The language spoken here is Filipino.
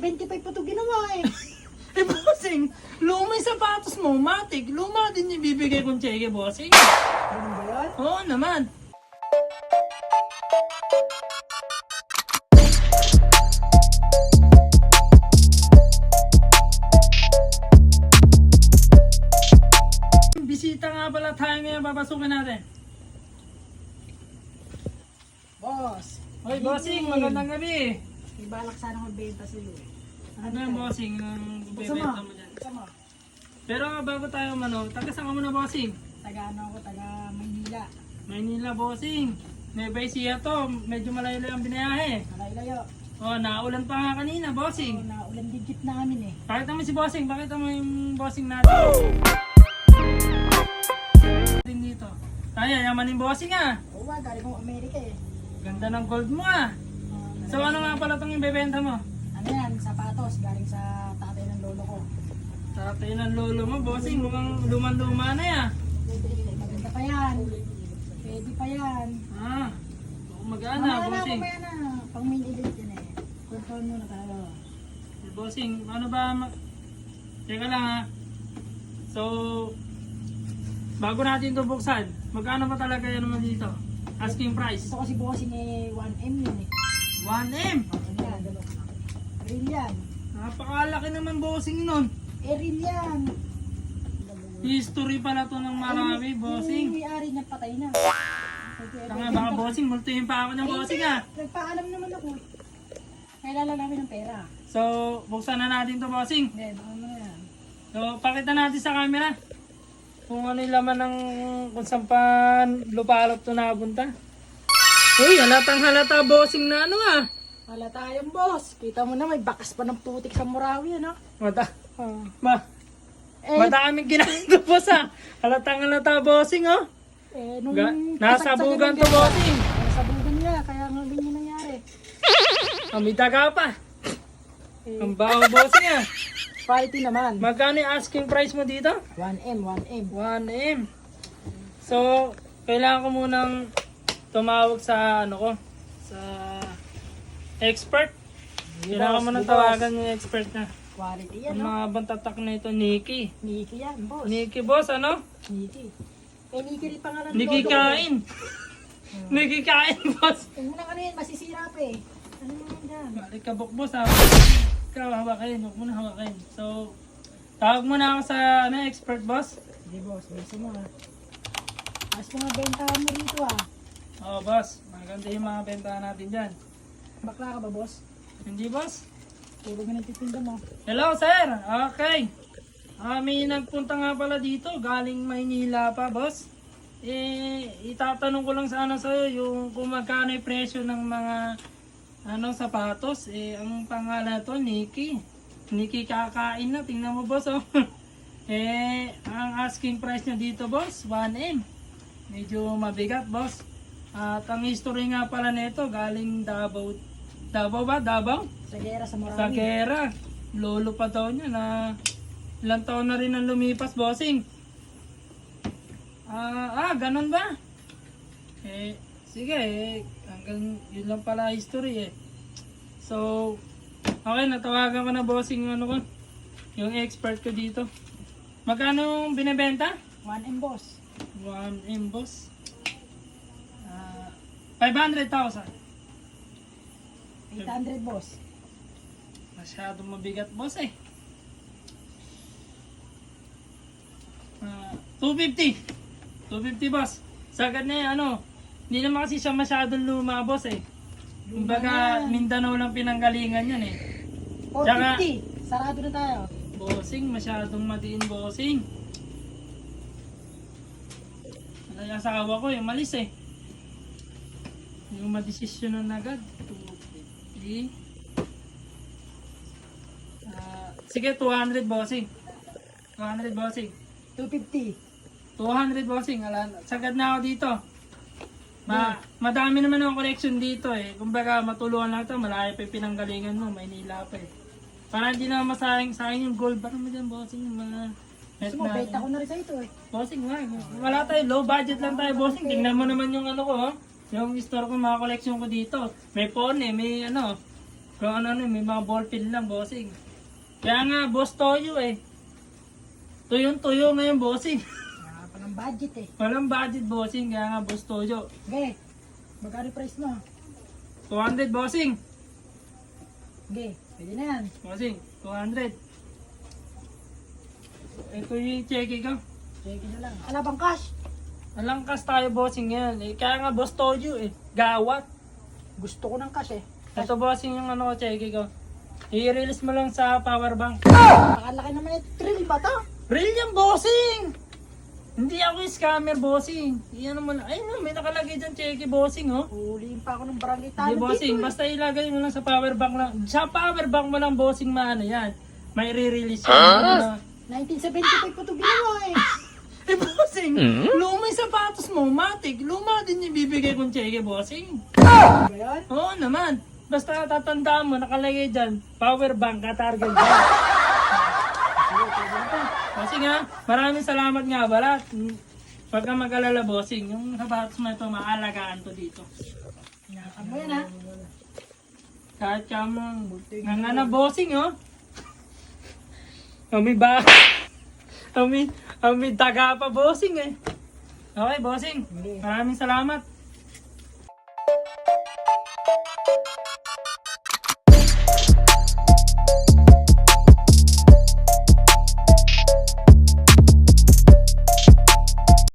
25 pa ito ginawa eh. Eh, bossing, luma yung sapatos mo, matik. Luma din yung bibigay kong cheque, bossing. Ganun ba yun? Oo naman. Bisita nga pala tayo ngayon, papasukin natin. Boss. Hoy, bossing, magandang gabi. May balak sana magbenta sa'yo eh. Ano yung bossing ang bibenta mo dyan? Sama. Pero bago tayo taga saan ka muna, bossing? Taga ano ako, taga Maynila. Maynila, bossing. Nueva Ecija to, medyo malayo ang binayahe. Malayo-layo. Oh, naulan pa nga kanina, bossing. Na ulan digit namin eh. Pakita mo si bossing, pakita mo yung bossing natin. Dito. Kaya, yaman yung bossing ah. Oo ba, galing akong Amerika eh. Ganda ng gold mo ah. So ano nga pala itong ibebenta mo? Ano yan, sapatos, galing sa tatay ng lolo ko. Tatay ng lolo mo, bossing. Mukhang luman-luma na ya. Maganda pa yan. Pwede pa yan. Ah, mag-ana, bossing. Mamaya na, pang main event yan eh. Control muna tayo. Bossing, ano ba? Teka lang ha. So, bago natin ito buksan, magkano ba talaga yan naman dito? Asking price? Ito kasi bossing eh, 1M yun eh. 1M! Ano yan? Real yan. Napakalaki naman bossing nun. Eh, real yan. History pala to ng marami, bossing. Yung may-ari niya patay na. Tanga, baka bossing, multuhin pa ako ng bossing ah. Nagpaalam naman ako. Kailangan namin ng pera. So, buksan na natin to bossing. Hindi, baka mo na yan. So, pakita natin sa camera kung ano yung laman ng kung saan pa lupalop to napunta. Uy, halatang halata bossing na ano ah. Wala tayong boss. Kita mo na may bakas pa ng putik sa Morawi, ano? Madaming ginagawa boss ah. Halatang halata bossing oh. Nung Nasabugan to bossing. Nasabugan niya, kaya nga ganyan nangyari. May daga pa. Ang baho bossing ah. Quality naman. Magkano yung asking price mo dito? 1M, 1M. 1M. So, kailangan ko munang tumawag sa ano ko, sa expert. Kailangan ko munang tawagan yung expert na. Quality yan, Yung no? mga bantatak na ito, Nikki. Nikki yan, boss. Nikki boss, ano? Nikki. Eh, Nikki rin pangalan. Nikki kain. Nikki kain boss. Huwag mo na ano yan, masisira pa eh. Ano naman dyan? Balik ka boss ha. Ikaw hawakin, huwag mo na hawakin. So, tawag mo na ako sa ano, expert boss. Hindi, boss. Bisa mo ha. Mas mga benta mo rito ah. Oo boss, maganda yung mga bentahan natin dyan. Bakla ka ba, boss? Hindi boss? Puro ganun titinda mo. Hello sir, okay. May nagpunta nga pala dito, galing Maynila pa boss. Itatanong ko lang sana sa'yo yung kung magkano yung presyo ng mga sapatos. Ang pangalan to, Nikki. Nikki kakain na, tingnan mo boss oh. Ang asking price niya dito boss, 1M. Medyo mabigat boss. At ang history nga pala nito, galing Davao. Davao ba? Davao? Sa gera sa Morawi. Sa gera. Lolo pa daw niya na ilang taon na rin ang lumipas, bossing. Ganun ba? Sige hanggang yun lang pala history eh. So, okay, natawagan ko na bossing yung expert ko dito. Magkano yung binibenta? 1M, boss. 1M boss. 500,000. 800, boss. Masyadong mabigat boss eh. 250. 250 boss. Sagad na yan hindi naman kasi siya masyadong luma boss eh. Kumbaga Mindanao lang pinanggalingan yan eh. 450. Sarado na tayo. Bossing, masyadong matiin bossing. Yung asawa ko yung malis eh. Yung madesisyonan na agad. 250. Sige, 200 bossing. 200 bossing. 250. 200 bossing. Sagad na ako dito. Madami naman ang collection dito eh. Kumbaga matulungan lang ito. Malayo pa yung pinanggalingan mo. Maynila pa eh. Para hindi na masayang yung gold. Baka mo dyan bossing. Yung mga Gusto mo, beta ko na rin sa ito eh. bossing, wala tayo. Low budget lang tayo bossing. Tingnan mo naman yung ko. Yung store ko, mga collection ko dito. May phone may Kung ano, may mga ballpen lang, bossing. Kaya nga, boss Toyo eh. Tuyong-tuyo ngayon, bossing. Wala pa ng budget eh. Walang budget, bossing. Kaya nga, boss Toyo. Okay. Magkano price mo? 200, bossing. Okay. Pwede na yan. Bossing, 200. Ito yung cheque ko. Check na lang. Ala bang cash? Alangkas tayo, bossing yan. Eh, kaya nga, boss Toyo eh. Gawat. Gusto ko ng cash eh. Ito, bossing, yung ano ko, cheque ko. I-release mo lang sa power bank. Nakalaki naman yung thrill ba to? Real yan, bossing! Hindi ako yung scammer, bossing. Iyan naman. Ay, no, may nakalagay dyan, cheque, bossing, oh. Huliin pa ako ng barangay Hindi, talo bossing. dito eh. Basta ilagay mo lang sa power bank lang. Sa power bank mo lang, bossing, maano yan. May re-release yan. Ano na. 1975 ko to ginawa eh. Eh, bossing, luma yung sapatos mo, matik. Luma din yung bibigay kong cheque, bossing. Ano ba yan? Oo naman. Basta tatandaan mo, nakalagay dyan, power bank, katarget dyan. Bossing ha, maraming salamat nga balat. Huwag kang mag-alala, bossing. Yung sapatos mo ito, maalagaan to dito. Inakan mo yan ha. Kahit ka mong nangana, bossing, oh. Ami ba? Ami daga pa, bossing, eh. Okay, bossing. Maraming salamat.